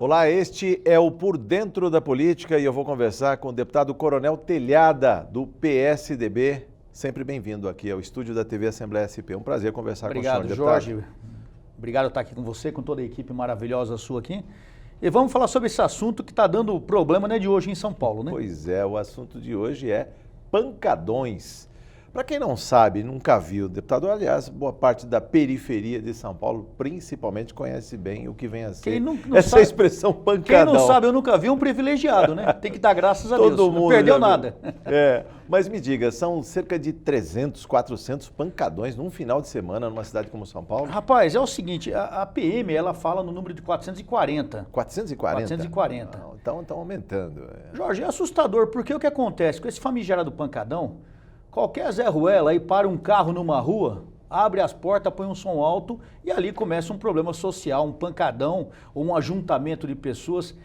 Olá, este é o Por Dentro da Política e eu vou conversar com o deputado Coronel Telhada, do PSDB. Sempre bem-vindo aqui ao estúdio da TV Assembleia SP. Um prazer conversar com o senhor, deputado. Obrigado, Jorge. Obrigado por estar aqui com você, com toda a equipe maravilhosa sua aqui. E vamos falar sobre esse assunto que está dando problema, né, de hoje em São Paulo, né? Pois é, o assunto de hoje é pancadões. Para quem não sabe, nunca viu, deputado, aliás, boa parte da periferia de São Paulo, principalmente, conhece bem o que vem a ser essa sabe, expressão pancadão. Quem não sabe, eu nunca vi, um privilegiado, né? Tem que dar graças a Deus. Todo mundo não perdeu nada. É, mas me diga, são cerca de 300, 400 pancadões num final de semana numa cidade como São Paulo? Rapaz, é o seguinte, a PM, ela fala no número de 440. 440? 440. Não, então estão aumentando. Jorge, é assustador, porque o que acontece com esse famigerado pancadão? Qualquer Zé Ruela aí para um carro numa rua, abre as portas, põe um som alto e ali começa um problema social, um pancadão ou um ajuntamento de pessoas.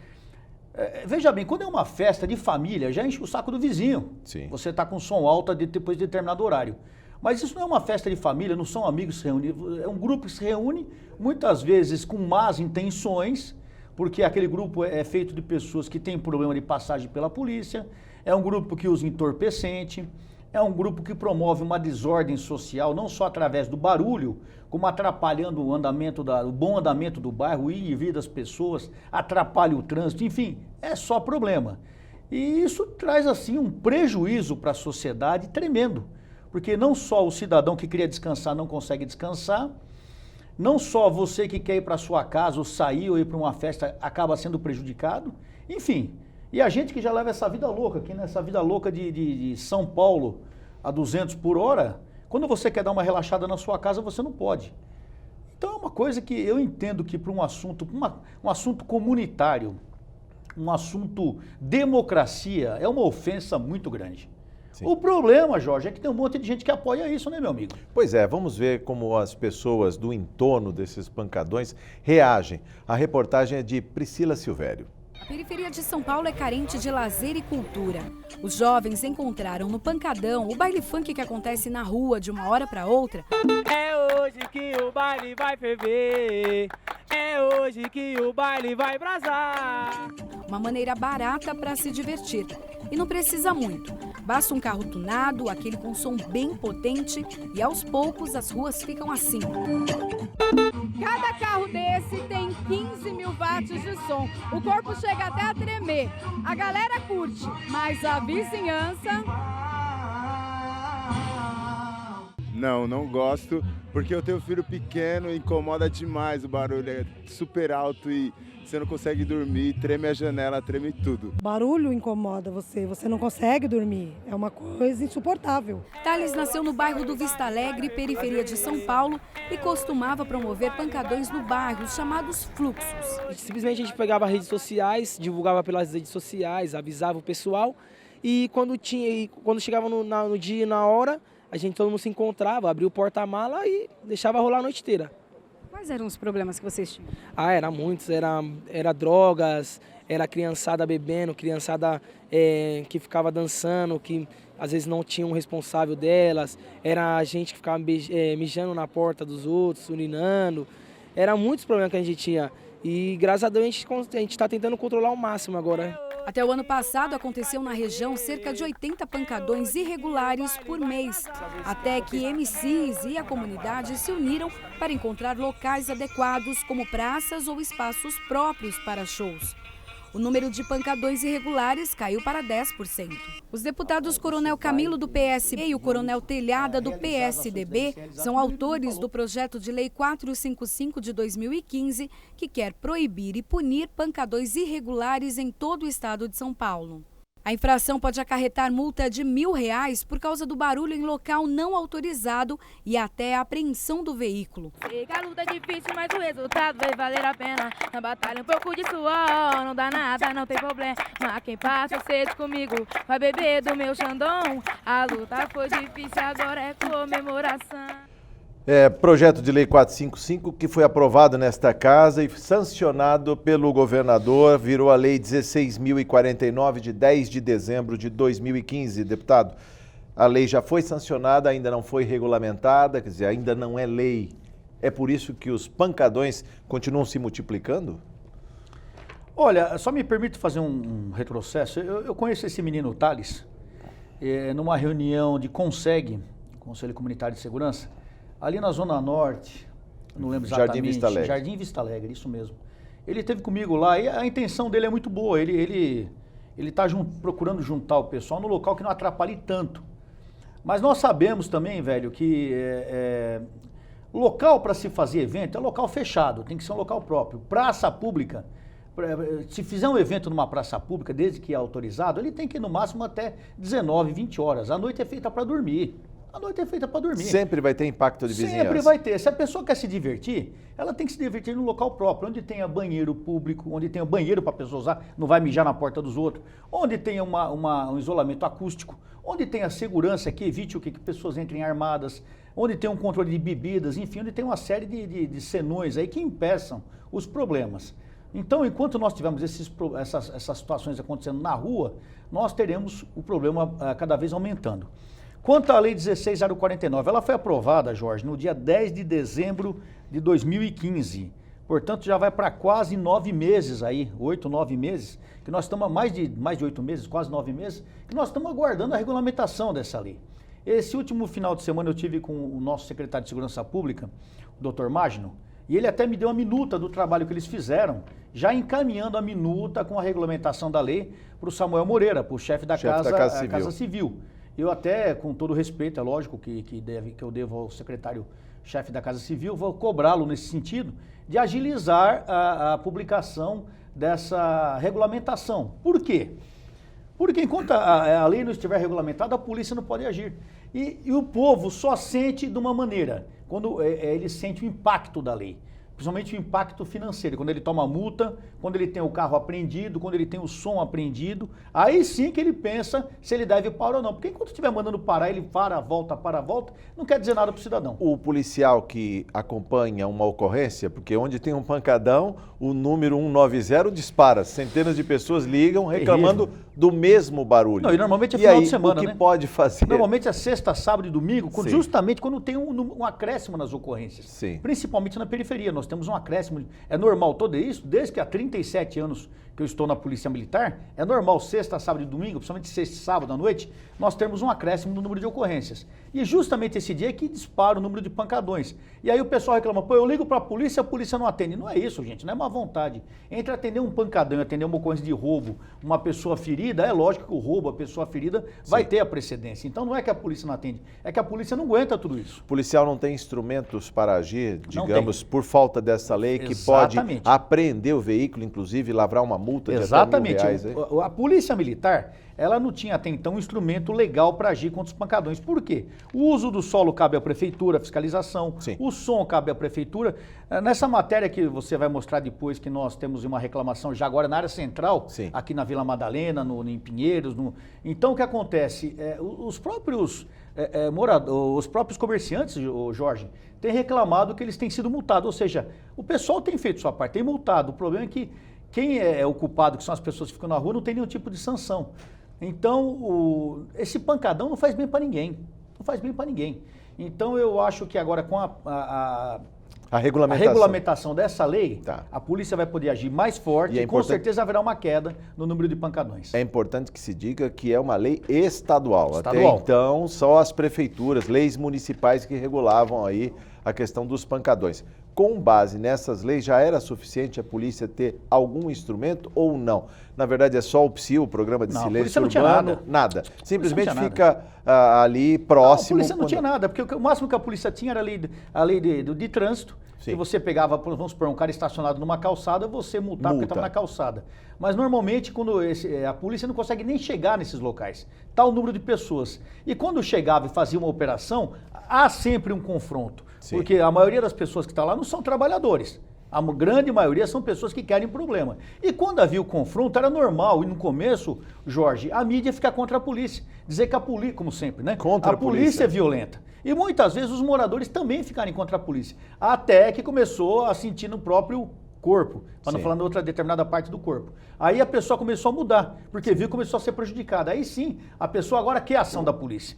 Veja bem, quando é uma festa de família, já enche o saco do vizinho. Sim. Você está com som alto depois de determinado horário. Mas isso não é uma festa de família, não são amigos que se reúnem, é um grupo que se reúne, muitas vezes com más intenções, porque aquele grupo é feito de pessoas que têm problema de passagem pela polícia, é um grupo que usa entorpecente, é um grupo que promove uma desordem social, não só através do barulho, como atrapalhando o bom andamento do bairro, ir e vir das pessoas, atrapalha o trânsito, enfim, é só problema. E isso traz, assim, um prejuízo para a sociedade tremendo, porque não só o cidadão que queria descansar não consegue descansar, não só você que quer ir para sua casa, ou sair, ou ir para uma festa, acaba sendo prejudicado, enfim. E a gente que já leva essa vida louca aqui, né? Essa vida louca de São Paulo a 200 por hora, quando você quer dar uma relaxada na sua casa, você não pode. Então é uma coisa que eu entendo que para um assunto comunitário, um assunto democracia, é uma ofensa muito grande. Sim. O problema, Jorge, é que tem um monte de gente que apoia isso, né, meu amigo? Pois é, vamos ver como as pessoas do entorno desses pancadões reagem. A reportagem é de Priscila Silvério. A periferia de São Paulo é carente de lazer e cultura. Os jovens encontraram no pancadão o baile funk que acontece na rua de uma hora para outra. É hoje que o baile vai ferver, é hoje que o baile vai brasar. Uma maneira barata para se divertir. E não precisa muito. Basta um carro tunado, aquele com som bem potente, e aos poucos as ruas ficam assim. Cada carro desse tem 15 mil watts de som. O corpo chega até a tremer. A galera curte, mas a vizinhança... Não gosto, porque eu tenho filho pequeno e incomoda demais, o barulho é super alto e você não consegue dormir, treme a janela, treme tudo. Barulho incomoda você não consegue dormir, é uma coisa insuportável. Thales nasceu no bairro do Vista Alegre, periferia de São Paulo, e costumava promover pancadões no bairro, chamados fluxos. Simplesmente a gente pegava redes sociais, divulgava pelas redes sociais, avisava o pessoal, e quando chegava no dia e na hora, todo mundo se encontrava, abria o porta-mala e deixava rolar a noite inteira. Quais eram os problemas que vocês tinham? Era muitos, era drogas, era criançada bebendo, criançada que ficava dançando, que às vezes não tinha um responsável delas, era gente que ficava mijando na porta dos outros, urinando, era muitos problemas que a gente tinha e graças a Deus a gente está tentando controlar ao máximo agora. Até o ano passado aconteceu na região cerca de 80 pancadões irregulares por mês, até que MCs e a comunidade se uniram para encontrar locais adequados como praças ou espaços próprios para shows. O número de pancadões irregulares caiu para 10%. Os deputados Coronel Camilo do PSB e o Coronel Telhada do PSDB são autores do projeto de lei 455 de 2015, que quer proibir e punir pancadões irregulares em todo o estado de São Paulo. A infração pode acarretar multa de R$1.000 por causa do barulho em local não autorizado e até a apreensão do veículo. Sei que a luta é difícil, mas o resultado vai valer a pena. Na batalha um pouco de suor, não dá nada, não tem problema. Mas quem passa sede comigo vai beber do meu xandão. A luta foi difícil, agora é comemoração. Projeto de lei 455 que foi aprovado nesta casa e sancionado pelo governador, virou a lei 16.049 de 10 de dezembro de 2015, deputado. A lei já foi sancionada, ainda não foi regulamentada, quer dizer, ainda não é lei. É por isso que os pancadões continuam se multiplicando? Olha, só me permite fazer um retrocesso. Eu conheço esse menino Thales, numa reunião de CONSEG, Conselho Comunitário de Segurança, ali na Zona Norte, não lembro exatamente. Jardim Vista Alegre. Jardim Vista Alegre, isso mesmo. Ele esteve comigo lá e a intenção dele é muito boa. Ele está procurando juntar o pessoal no local que não atrapalhe tanto. Mas nós sabemos também, velho, que o local para se fazer evento é local fechado, tem que ser um local próprio. Praça pública, se fizer um evento numa praça pública, desde que é autorizado, ele tem que ir no máximo até 19, 20 horas. A noite é feita para dormir. A noite é feita para dormir. Sempre vai ter impacto de vizinhança. Sempre vai ter. Se a pessoa quer se divertir, ela tem que se divertir no local próprio, onde tenha banheiro público, onde tenha banheiro para a pessoa usar, não vai mijar na porta dos outros, onde tenha um isolamento acústico, onde tenha segurança que evite que pessoas entrem armadas, onde tenha um controle de bebidas, enfim, onde tem uma série de senões aí que impeçam os problemas. Então, enquanto nós tivermos essas situações acontecendo na rua, nós teremos o problema cada vez aumentando. Quanto à Lei 16.049, ela foi aprovada, Jorge, no dia 10 de dezembro de 2015. Portanto, já vai para quase 9 meses aí, 8, 9 meses, que nós estamos há mais de 8 meses, quase 9 meses, que nós estamos aguardando a regulamentação dessa lei. Esse último final de semana eu tive com o nosso secretário de Segurança Pública, o Dr. Magno, e ele até me deu uma minuta do trabalho que eles fizeram, já encaminhando a minuta com a regulamentação da lei para o Samuel Moreira, para o chefe da Casa Civil. Eu até, com todo respeito, é lógico que eu devo ao secretário-chefe da Casa Civil, vou cobrá-lo nesse sentido, de agilizar a publicação dessa regulamentação. Por quê? Porque enquanto a lei não estiver regulamentada, a polícia não pode agir. E o povo só sente de uma maneira, quando ele sente o impacto da lei. Principalmente o impacto financeiro, quando ele toma multa, quando ele tem o carro apreendido, quando ele tem o som apreendido, aí sim que ele pensa se ele deve parar ou não. Porque enquanto estiver mandando parar, ele para, volta, não quer dizer nada para o cidadão. O policial que acompanha uma ocorrência, porque onde tem um pancadão, o número 190 dispara, centenas de pessoas ligam reclamando do mesmo barulho. Não, e normalmente é final de semana, o que pode fazer? Normalmente é sexta, sábado e domingo, justamente quando tem um acréscimo nas ocorrências. Sim. Principalmente na periferia. Nós temos um acréscimo, é normal todo isso, desde que há 37 anos que eu estou na Polícia Militar, é normal sexta, sábado e domingo, principalmente sexta e sábado à noite, nós temos um acréscimo no número de ocorrências. E justamente esse dia é que dispara o número de pancadões. E aí o pessoal reclama, pô, eu ligo para a polícia não atende. Não é isso, gente, não é má vontade. Entre atender um pancadão e atender uma ocorrência de roubo, uma pessoa ferida, é lógico que o roubo, a pessoa ferida, vai ter a precedência. Então não é que a polícia não atende, é que a polícia não aguenta tudo isso. O policial não tem instrumentos para agir, digamos, por falta dessa lei, que Exatamente. Pode apreender o veículo, inclusive, lavrar uma multa de Exatamente. até R$1.000. A Polícia Militar, ela não tinha até então um instrumento legal para agir contra os pancadões. Por quê? O uso do solo cabe à Prefeitura, a fiscalização, o som cabe à Prefeitura. Nessa matéria que você vai mostrar depois, que nós temos uma reclamação já agora na área central, aqui na Vila Madalena, em Pinheiros. Então, o que acontece? Os próprios comerciantes, Jorge, têm reclamado que eles têm sido multados. Ou seja, o pessoal tem feito sua parte, tem multado. O problema é que quem é o culpado, que são as pessoas que ficam na rua, não tem nenhum tipo de sanção. Então, esse pancadão não faz bem para ninguém. Não faz bem para ninguém. Então, eu acho que agora com a regulamentação dessa lei, a polícia vai poder agir mais forte e com certeza haverá uma queda no número de pancadões. É importante que se diga que é uma lei estadual. Até então, só as prefeituras, leis municipais que regulavam aí a questão dos pancadões. Com base nessas leis, já era suficiente a polícia ter algum instrumento ou não? Na verdade, é só o PSI, o Programa de Silêncio Urbano? Nada. Simplesmente fica ali próximo. A polícia não tinha nada, porque o máximo que a polícia tinha era a lei de trânsito, que você pegava, vamos supor, um cara estacionado numa calçada, você multava porque estava na calçada. Mas normalmente, quando a polícia não consegue nem chegar nesses locais, está o número de pessoas. E quando chegava e fazia uma operação, há sempre um confronto. Porque a maioria das pessoas que estão lá não são trabalhadores. A grande maioria são pessoas que querem problema. E quando havia o confronto, era normal. E no começo, Jorge, a mídia fica contra a polícia. Dizer que a polícia, como sempre, né? A polícia é violenta. E muitas vezes os moradores também ficarem contra a polícia. Até que começou a sentir no próprio corpo, para não falar em outra determinada parte do corpo. Aí a pessoa começou a mudar, porque viu que começou a ser prejudicada. Aí sim, a pessoa agora quer a ação da polícia.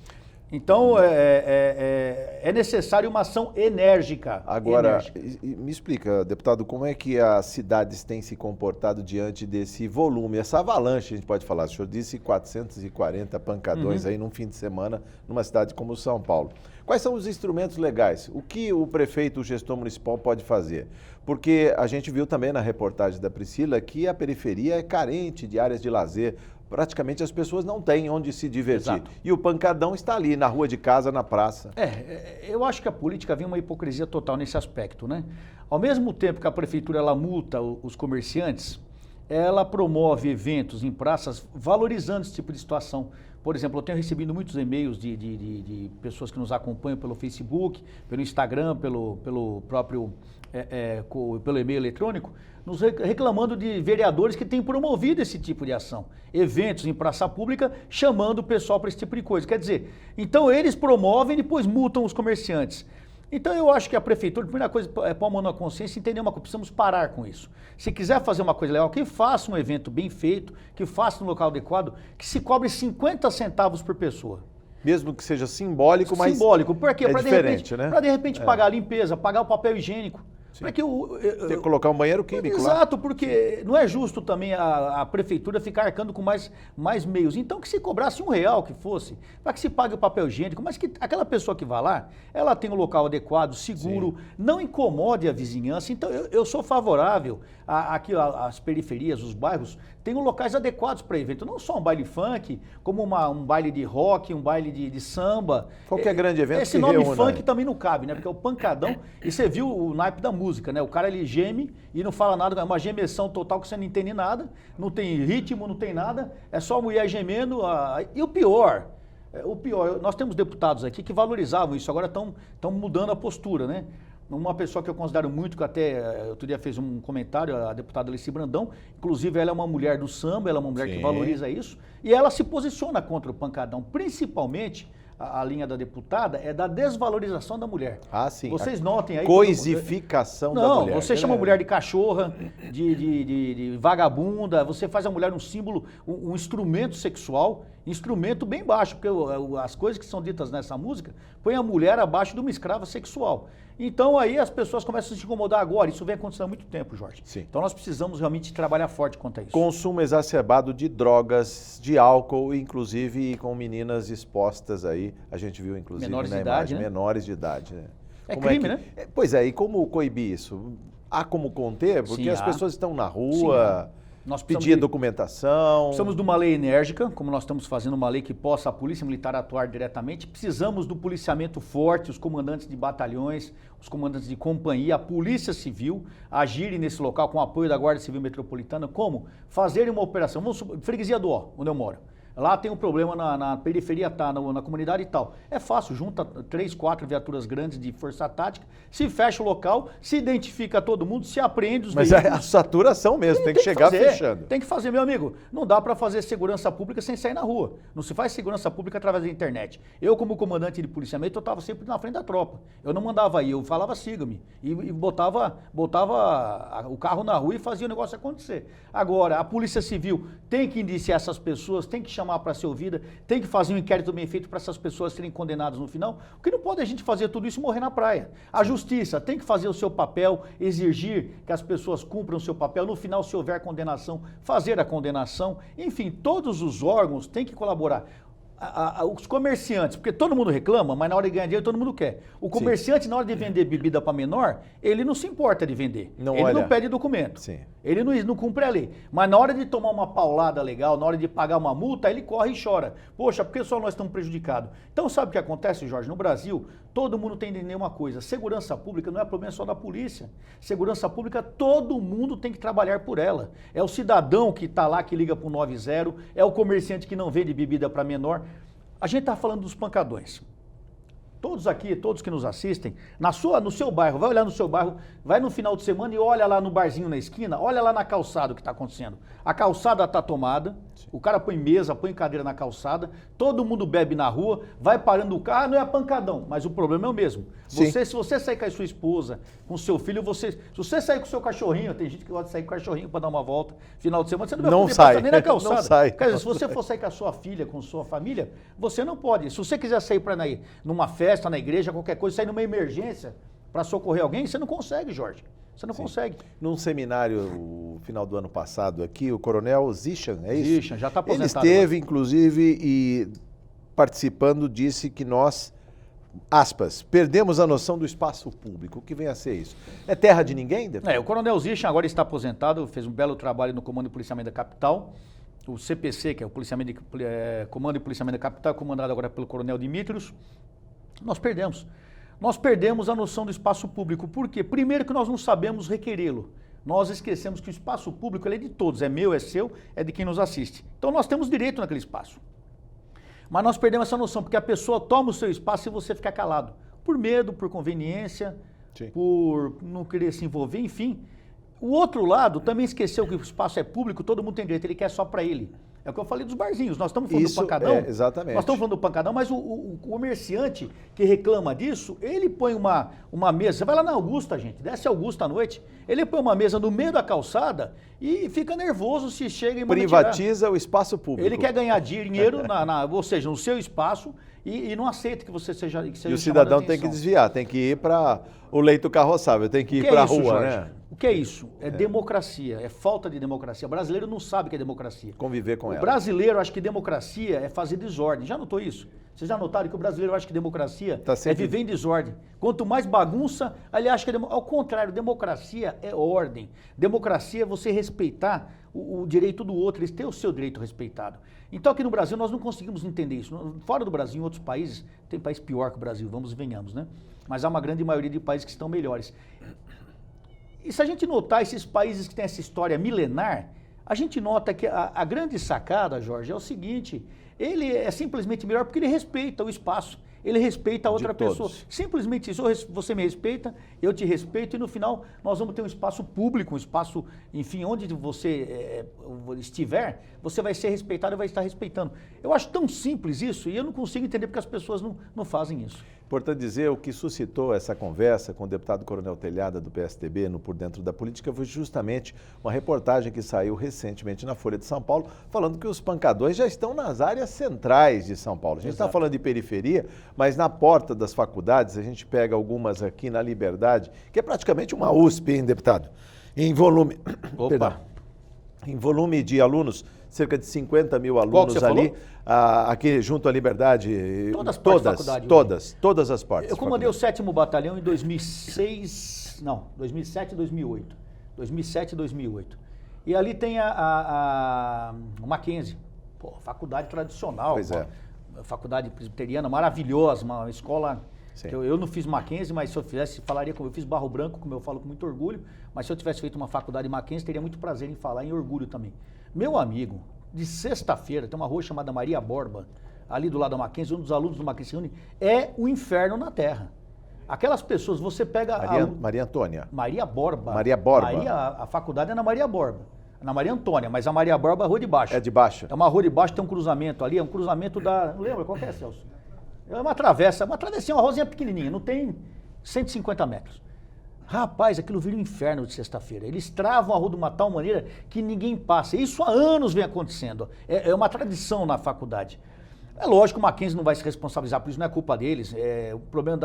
Então, é necessário uma ação enérgica. Agora, me explica, deputado, como é que as cidades têm se comportado diante desse volume, essa avalanche, a gente pode falar. O senhor disse 440 pancadões aí num fim de semana numa cidade como São Paulo. Quais são os instrumentos legais? O que o prefeito, o gestor municipal pode fazer? Porque a gente viu também na reportagem da Priscila que a periferia é carente de áreas de lazer. Praticamente as pessoas não têm onde se divertir. Exato. E o pancadão está ali, na rua de casa, na praça. Eu acho que a política vem uma hipocrisia total nesse aspecto, né? Ao mesmo tempo que a prefeitura ela multa os comerciantes, ela promove eventos em praças valorizando esse tipo de situação. Por exemplo, eu tenho recebido muitos e-mails de pessoas que nos acompanham pelo Facebook, pelo Instagram, pelo próprio pelo e-mail eletrônico, nos reclamando de vereadores que têm promovido esse tipo de ação. Eventos em praça pública, chamando o pessoal para esse tipo de coisa. Quer dizer, então eles promovem e depois multam os comerciantes. Então eu acho que a prefeitura, a primeira coisa é pôr a mão na consciência e entender uma coisa, precisamos parar com isso. Se quiser fazer uma coisa legal, que faça um evento bem feito, que faça no local adequado, que se cobre 50 centavos por pessoa. Mesmo que seja simbólico, mas simbólico, por quê? É diferente, né? Para de repente pagar a limpeza, pagar o papel higiênico. Tem que colocar um banheiro químico lá. Exato, porque não é justo também a prefeitura ficar arcando com mais meios. Então que se cobrasse R$1 que fosse, para que se pague o papel higiênico, mas que aquela pessoa que vai lá, ela tem um local adequado, seguro, não incomode a vizinhança. Então eu sou favorável aqui as periferias, os bairros, tenham locais adequados para evento. Não só um baile funk, como um baile de rock, um baile de samba. Qualquer grande evento esse nome funk também não cabe, né? Porque é o pancadão, e você viu o naipe da música, né? O cara ele geme e não fala nada, é uma gemeção total que você não entende nada, não tem ritmo, não tem nada, é só a mulher gemendo. E o pior, nós temos deputados aqui que valorizavam isso, agora estão mudando a postura, né? Uma pessoa que eu considero muito, que até outro dia fez um comentário, a deputada Alice Brandão, inclusive ela é uma mulher do samba, ela é uma mulher que valoriza isso, e ela se posiciona contra o pancadão, principalmente a linha da deputada é da desvalorização da mulher. Ah, sim. Vocês notem aí... Coisificação da mulher. Não, você chama a mulher de cachorra, de vagabunda, você faz a mulher um símbolo, um instrumento sexual, instrumento bem baixo, porque as coisas que são ditas nessa música põe a mulher abaixo de uma escrava sexual. Então aí as pessoas começam a se incomodar agora. Isso vem acontecendo há muito tempo, Jorge. Sim. Então nós precisamos realmente trabalhar forte quanto a isso. Consumo exacerbado de drogas, de álcool, inclusive com meninas expostas aí. A gente viu, inclusive, menores na de idade, imagem, né? menores de idade. Né? É crime, né? Pois é, e como coibir isso? Há como conter? Porque Sim, as há. pessoas estão na rua... Sim, nós pedir documentação. Precisamos de uma lei enérgica, como nós estamos fazendo uma lei que possa a Polícia Militar atuar diretamente. Precisamos do policiamento forte, os comandantes de batalhões, os comandantes de companhia, a Polícia Civil agirem nesse local com o apoio da Guarda Civil Metropolitana. Como? Fazerem uma operação. Vamos supor, Freguesia do Ó, onde eu moro. Lá tem um problema na periferia, na comunidade e tal. É fácil, junta 3, 4 viaturas grandes de força tática, se fecha o local, se identifica todo mundo, se apreende os veículos. Mas é a saturação mesmo, tem que chegar fechando. Tem que fazer, meu amigo. Não dá para fazer segurança pública sem sair na rua. Não se faz segurança pública através da internet. Eu, como comandante de policiamento, eu estava sempre na frente da tropa. Eu não mandava ir, eu falava siga-me. E botava o carro na rua e fazia o negócio acontecer. Agora, a Polícia Civil tem que indiciar essas pessoas, tem que chamar para ser ouvida, tem que fazer um inquérito bem feito para essas pessoas serem condenadas no final. O que não pode é a gente fazer tudo isso e morrer na praia. A justiça tem que fazer o seu papel, exigir que as pessoas cumpram o seu papel. No final, se houver condenação, fazer a condenação. Enfim, todos os órgãos têm que colaborar. Os comerciantes, porque todo mundo reclama, mas na hora de ganhar dinheiro todo mundo quer. O comerciante, Sim. na hora de vender bebida para menor, ele não se importa de vender. Ele não pede documento. Sim. Ele não cumpre a lei. Mas na hora de tomar uma paulada legal, na hora de pagar uma multa, ele corre e chora. Poxa, por que só nós estamos prejudicados? Então sabe o que acontece, Jorge? No Brasil, todo mundo tem que entender uma coisa. Segurança pública não é problema só da polícia. Segurança pública, todo mundo tem que trabalhar por ela. É o cidadão que está lá, que liga para o 90, é o comerciante que não vende bebida para menor. A gente está falando dos pancadões. Todos aqui, todos que nos assistem, no seu bairro, vai olhar no seu bairro, vai no final de semana e olha lá no barzinho na esquina, olha lá na calçada o que está acontecendo. A calçada está tomada, O cara põe mesa, põe cadeira na calçada, todo mundo bebe na rua, vai parando o carro, não é pancadão, mas o problema é o mesmo. Se você sair com a sua esposa, com o seu filho, se você sair com o seu cachorrinho, tem gente que gosta de sair com o cachorrinho para dar uma volta, final de semana, você não vai poder passar nem na calçada. Não sai. Quer dizer, se você for sair com a sua filha, com sua família, você não pode. Se você quiser sair para ir numa festa, na igreja, qualquer coisa, sair numa emergência para socorrer alguém, você não consegue, Jorge. Você não consegue. Num seminário, no final do ano passado aqui, o coronel Zichan, é isso? Zichan, já está aposentado. Ele esteve, inclusive, e participando, disse que nós, aspas, perdemos a noção do espaço público. O que vem a ser isso? É terra de ninguém? O coronel Zichan agora está aposentado, fez um belo trabalho no Comando de Policiamento da Capital. O CPC, que é o Comando de Policiamento da Capital, comandado agora pelo coronel Dimitrios. Nós perdemos a noção do espaço público. Por quê? Primeiro que nós não sabemos requerê-lo. Nós esquecemos que o espaço público ele é de todos, é meu, é seu, é de quem nos assiste. Então nós temos direito naquele espaço. Mas nós perdemos essa noção, porque a pessoa toma o seu espaço e você fica calado. Por medo, por conveniência, por não querer se envolver, enfim. O outro lado também esqueceu que o espaço é público, todo mundo tem direito, ele quer só para ele. É o que eu falei dos barzinhos, nós estamos falando do pancadão. Exatamente. Nós estamos falando do pancadão, mas o comerciante que reclama disso, ele põe uma mesa, você vai lá na Augusta, gente, desce a Augusta à noite, ele põe uma mesa no meio da calçada e fica nervoso se chega e manda privatiza tirar. o espaço público. Ele quer ganhar dinheiro, ou seja, no seu espaço e não aceita que você seja E o cidadão tem que desviar, tem que ir para o leito carroçável, tem que ir para a rua, Jorge? né? O que é isso? É democracia, é falta de democracia. O brasileiro não sabe o que é democracia. Conviver com ela. O brasileiro acha que democracia é fazer desordem. Já notou isso? Vocês já notaram que o brasileiro acha que democracia é viver em desordem. Quanto mais bagunça, ele acha que ao contrário, democracia é ordem. Democracia é você respeitar o direito do outro, eles têm o seu direito respeitado. Então aqui no Brasil nós não conseguimos entender isso. Fora do Brasil, em outros países, tem país pior que o Brasil, vamos e venhamos, né? Mas há uma grande maioria de países que estão melhores. E se a gente notar esses países que têm essa história milenar, a gente nota que a grande sacada, Jorge, é o seguinte, ele é simplesmente melhor porque ele respeita o espaço, ele respeita a outra pessoa. Simplesmente isso, você me respeita, eu te respeito e no final nós vamos ter um espaço público, um espaço, enfim, onde você estiver, você vai ser respeitado e vai estar respeitando. Eu acho tão simples isso e eu não consigo entender porque as pessoas não fazem isso. Importante dizer, o que suscitou essa conversa com o deputado Coronel Telhada do PSDB no Por Dentro da Política foi justamente uma reportagem que saiu recentemente na Folha de São Paulo, falando que os pancadões já estão nas áreas centrais de São Paulo. A gente está falando de periferia, mas na porta das faculdades, a gente pega algumas aqui na Liberdade, que é praticamente uma USP, hein, deputado? Em volume... Em volume de alunos, cerca de 50 mil alunos ali, aqui junto à Liberdade. Todas as portas da faculdade. Todas as portas. Eu comandei o 7º Batalhão em 2007 e 2008. 2007 e 2008. E ali tem a Mackenzie, faculdade tradicional. Pois é. Faculdade presbiteriana maravilhosa, uma escola... Eu não fiz Mackenzie, mas se eu fizesse, falaria como eu fiz Barro Branco, como eu falo com muito orgulho, mas se eu tivesse feito uma faculdade Mackenzie, teria muito prazer em falar em orgulho também. Meu amigo, de sexta-feira, tem uma rua chamada Maria Borba, ali do lado da Mackenzie, um dos alunos do Mackenzie se une, é o inferno na Terra. Aquelas pessoas, você pega... Maria Antônia. Maria Borba. A faculdade é na Maria Borba. Na Maria Antônia, mas a Maria Borba é a rua de baixo. É de baixo. É uma rua de baixo, tem um cruzamento ali, é um cruzamento da... Não lembra qual que é, Celso? É uma travessinha, uma rosinha pequenininha, não tem 150 metros. Rapaz, aquilo vira um inferno de sexta-feira. Eles travam a rua de uma tal maneira que ninguém passa. Isso há anos vem acontecendo. É uma tradição na faculdade. É lógico que o Mackenzie não vai se responsabilizar por isso, não é culpa deles. O problema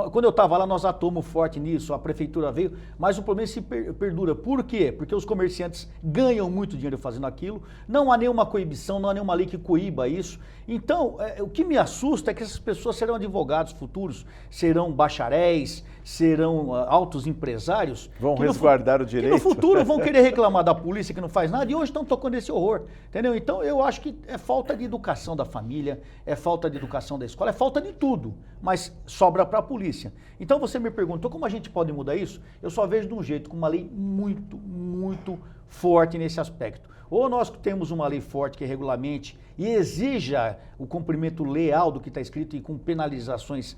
quando eu estava lá, nós atuamos forte nisso, a prefeitura veio, mas o problema se perdura. Por quê? Porque os comerciantes ganham muito dinheiro fazendo aquilo, não há nenhuma coibição, não há nenhuma lei que coíba isso. Então, o que me assusta é que essas pessoas serão advogados futuros, serão bacharéis, serão altos empresários. Vão resguardar o direito. Que no futuro vão querer reclamar da polícia que não faz nada e hoje estão tocando esse horror, entendeu? Então, eu acho que é falta de educação da família, é falta de educação da escola, é falta de tudo, mas sobra para a polícia. Então você me perguntou como a gente pode mudar isso? Eu só vejo de um jeito, com uma lei muito, muito forte nesse aspecto. Ou nós temos uma lei forte que regulamente e exija o cumprimento leal do que está escrito e com penalizações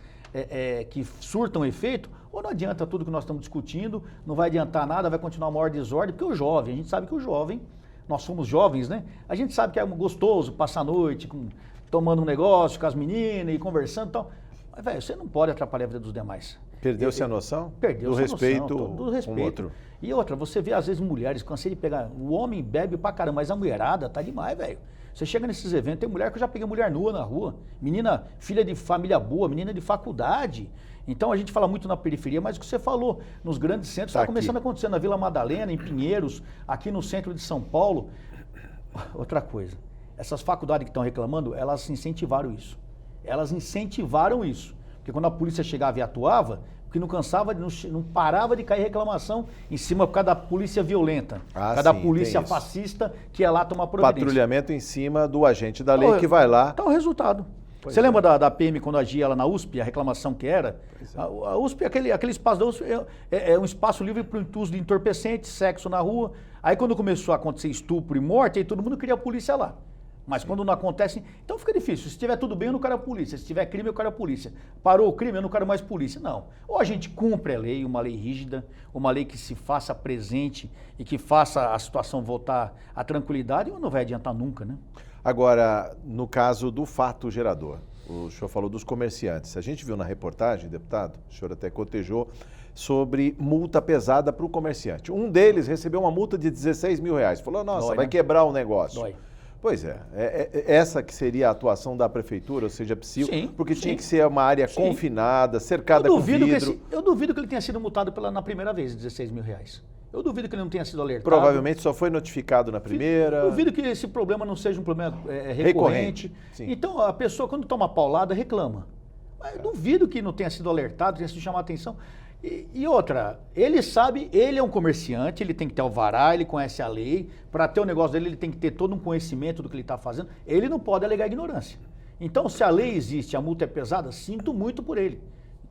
que surtam efeito, ou não adianta tudo que nós estamos discutindo, não vai adiantar nada, vai continuar uma maior desordem, porque o jovem, a gente sabe que o jovem nós fomos jovens, né? A gente sabe que é gostoso passar a noite tomando um negócio com as meninas e conversando e tal. Mas, velho, você não pode atrapalhar a vida dos demais. Perdeu-se a noção? Perdeu-se do a respeito noção, do respeito. um outro. E outra, você vê às vezes mulheres, cansei de pegar, o homem bebe pra caramba, mas a mulherada tá demais, velho. Você chega nesses eventos, tem mulher que eu já peguei mulher nua na rua, menina, filha de família boa, menina de faculdade. Então a gente fala muito na periferia, mas o que você falou, nos grandes centros, está começando a acontecer na Vila Madalena, em Pinheiros, aqui no centro de São Paulo. Outra coisa, essas faculdades que estão reclamando, elas incentivaram isso. Elas incentivaram isso. Porque quando a polícia chegava e atuava, o que não cansava, não parava de cair reclamação em cima por causa da polícia violenta, por causa da polícia fascista que ia lá tomar providência. Patrulhamento em cima do agente da lei que vai lá. Tá o resultado. Você lembra da PM quando agia lá na USP, a reclamação que era? A USP, aquele espaço da USP é um espaço livre para o uso de entorpecentes, sexo na rua. Aí quando começou a acontecer estupro e morte, aí todo mundo queria a polícia lá. Mas quando não acontece, então fica difícil. Se estiver tudo bem, eu não quero a polícia. Se tiver crime, eu quero a polícia. Parou o crime, eu não quero mais polícia. Não. Ou a gente cumpre a lei, uma lei rígida, uma lei que se faça presente e que faça a situação voltar à tranquilidade, ou não vai adiantar nunca, né? Agora, no caso do fato gerador, o senhor falou dos comerciantes. A gente viu na reportagem, deputado, o senhor até cotejou, sobre multa pesada para o comerciante. Um deles recebeu uma multa de 16 mil reais. Falou, nossa, Dói, vai né? quebrar o negócio. Dói. Pois é, essa que seria a atuação da prefeitura, ou seja, psil, Sim, porque sim. tinha que ser uma área confinada, cercada com vidro. Eu duvido que ele tenha sido multado na primeira vez, 16 mil reais. Eu duvido que ele não tenha sido alertado. Provavelmente só foi notificado na primeira. Eu duvido que esse problema não seja um problema recorrente. Sim. Então, a pessoa, quando toma paulada, reclama. Mas eu duvido que não tenha sido alertado, tenha sido chamado a atenção. E outra, ele sabe, ele é um comerciante, ele tem que ter alvará, ele conhece a lei. Para ter o negócio dele, ele tem que ter todo um conhecimento do que ele está fazendo. Ele não pode alegar ignorância. Então, se a lei existe, a multa é pesada, sinto muito por ele.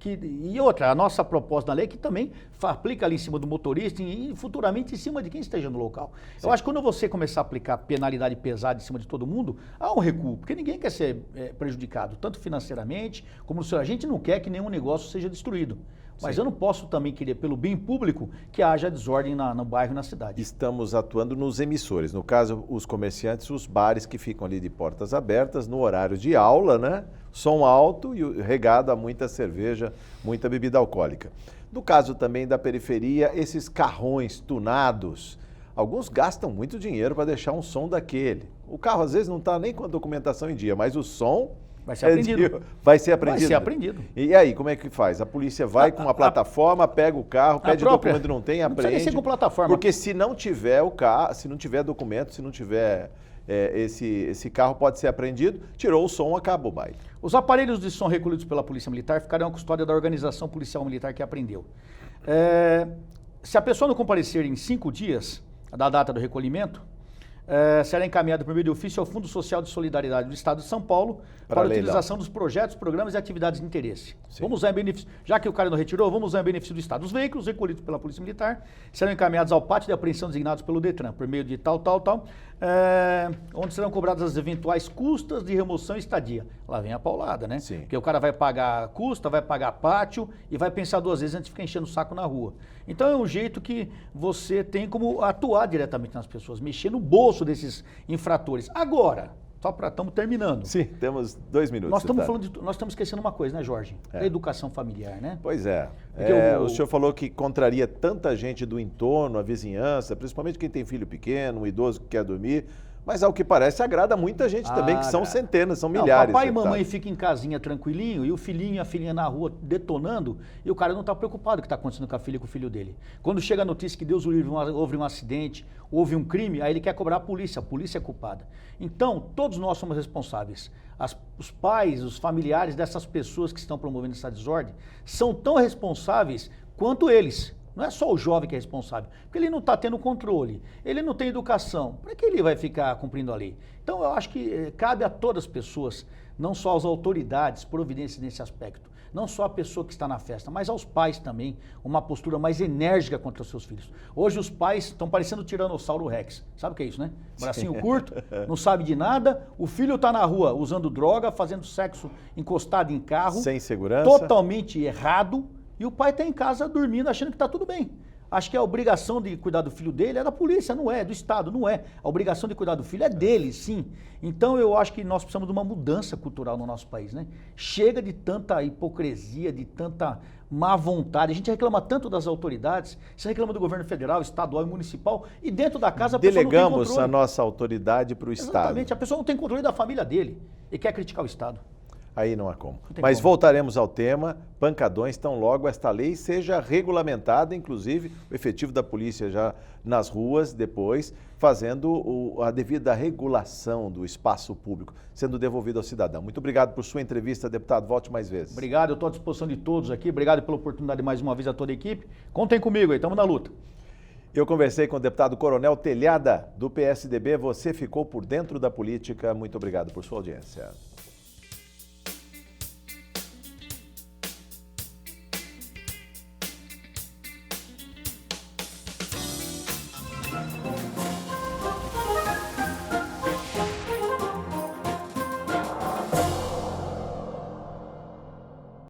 E outra, a nossa proposta na lei é que também aplica ali em cima do motorista e futuramente em cima de quem esteja no local. Sim. Eu acho que quando você começar a aplicar penalidade pesada em cima de todo mundo, há um recuo, porque ninguém quer ser prejudicado, tanto financeiramente como no seu. A gente não quer que nenhum negócio seja destruído. Mas eu não posso também querer, pelo bem público, que haja desordem no bairro e na cidade. Estamos atuando nos emissores, no caso, os comerciantes, os bares que ficam ali de portas abertas, no horário de aula, né? Som alto e regado a muita cerveja, muita bebida alcoólica. No caso também da periferia, esses carrões tunados, alguns gastam muito dinheiro para deixar um som daquele. O carro às vezes não está nem com a documentação em dia, mas o som... Vai ser aprendido. Vai ser aprendido. Vai ser aprendido. E aí, como é que faz? A polícia vai com uma plataforma, pega o carro, pede documento, não tem, apreende. Não precisa ser com plataforma. Porque se não tiver o carro, se não tiver documento, se não tiver esse carro pode ser apreendido, tirou o som, acabou o baile. Os aparelhos de som recolhidos pela Polícia Militar ficarão à custódia da organização policial militar que apreendeu. Se a pessoa não comparecer em 5 dias da data do recolhimento, será encaminhado por meio de ofício ao Fundo Social de Solidariedade do Estado de São Paulo para a utilização dos projetos, programas e atividades de interesse. Sim. Vamos usar em benefício, já que o cara não retirou, vamos usar em benefício do Estado. Os veículos recolhidos pela Polícia Militar serão encaminhados ao pátio de apreensão designados pelo Detran, por meio de tal, onde serão cobradas as eventuais custas de remoção e estadia. Lá vem a paulada, né? Sim. Porque o cara vai pagar custa, vai pagar pátio e vai pensar 2 vezes antes de ficar enchendo o saco na rua. Então é um jeito que você tem como atuar diretamente nas pessoas, mexer no bolso desses infratores. Agora, estamos terminando. Sim, temos 2 minutos. Nós estamos esquecendo uma coisa, né, Jorge? A educação familiar, né? Pois é. O senhor falou que contraria tanta gente do entorno, a vizinhança, principalmente quem tem filho pequeno, um idoso que quer dormir, mas ao que parece agrada muita gente também, que são centenas, são milhares. Papai e mamãe ficam em casinha tranquilinho e o filhinho e a filhinha na rua detonando e o cara não está preocupado com o que está acontecendo com a filha e com o filho dele. Quando chega a notícia que Deus o livre, houve um acidente, houve um crime, aí ele quer cobrar a polícia é culpada. Então, todos nós somos responsáveis. Os pais, os familiares dessas pessoas que estão promovendo essa desordem são tão responsáveis quanto eles. Não é só o jovem que é responsável, porque ele não está tendo controle, ele não tem educação. Para que ele vai ficar cumprindo a lei? Então, eu acho que cabe a todas as pessoas, não só às autoridades, providências nesse aspecto. Não só a pessoa que está na festa, mas aos pais também, uma postura mais enérgica contra os seus filhos. Hoje os pais estão parecendo o Tiranossauro Rex. Sabe o que é isso, né? Bracinho curto, não sabe de nada, o filho está na rua usando droga, fazendo sexo encostado em carro. Sem segurança. Totalmente errado. E o pai está em casa dormindo, achando que está tudo bem. Acho que a obrigação de cuidar do filho dele é da polícia, não é, do Estado, não é. A obrigação de cuidar do filho é dele, sim. Então eu acho que nós precisamos de uma mudança cultural no nosso país, né? Chega de tanta hipocrisia, de tanta má vontade. A gente reclama tanto das autoridades, você reclama do governo federal, estadual e municipal, e dentro da casa a pessoa não tem controle. Delegamos a nossa autoridade para o Estado. Exatamente, a pessoa não tem controle da família dele e quer criticar o Estado. Aí não há como. Não tem Mas como. voltaremos ao tema, pancadões, tão logo esta lei seja regulamentada, inclusive o efetivo da polícia já nas ruas depois, fazendo a devida regulação do espaço público, sendo devolvido ao cidadão. Muito obrigado por sua entrevista, deputado. Volte mais vezes. Obrigado, eu estou à disposição de todos aqui. Obrigado pela oportunidade mais uma vez a toda a equipe. Contem comigo aí, estamos na luta. Eu conversei com o deputado Coronel Telhada, do PSDB. Você ficou por dentro da política. Muito obrigado por sua audiência.